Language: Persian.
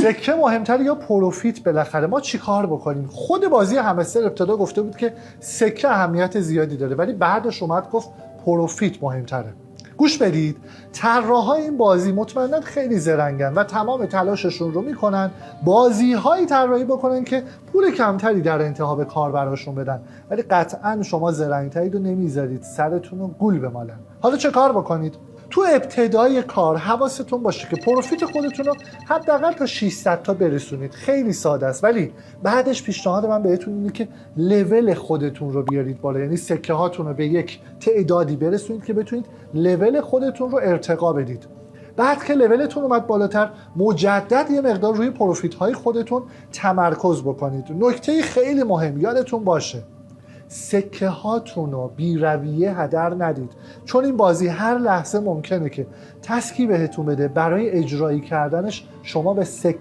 سکه مهمتر یا پروفیت؟ بالاخره ما چیکار بکنیم؟ خود بازی همستر ابتدا گفته بود که سکه اهمیت زیادی داره، ولی بعدش اومد گفت پروفیت مهمتره. گوش بدید، طراحای این بازی مطمئنا خیلی زرنگن و تمام تلاششون رو میکنن بازی‌هایی طراحی بکنن که پول کمتری در انتها به کاربراشون بدن، ولی قطعا شما زرنگ‌ترید و نمیذارید سرتون رو گول بمالن. حالا چه کار بکنید؟ تو ابتدای کار حواستون باشه که پروفیت خودتون رو حداقل تا 600 تا برسونید. خیلی ساده است، ولی بعدش پیشنهاد من بهتون اینه که لول خودتون رو بیارید بالا، یعنی سکه هاتون رو به یک تعدادی برسونید که بتونید لول خودتون رو ارتقا بدید. بعد که لولتون اومد بالاتر، مجدد یه مقدار روی پروفیت های خودتون تمرکز بکنید. نکته خیلی مهم یادتون باشه، سکه هاتون رو بی رویه هدر ندید، چون این بازی هر لحظه ممکنه که تسکی بهتون بده، برای اجرایی کردنش شما به سکه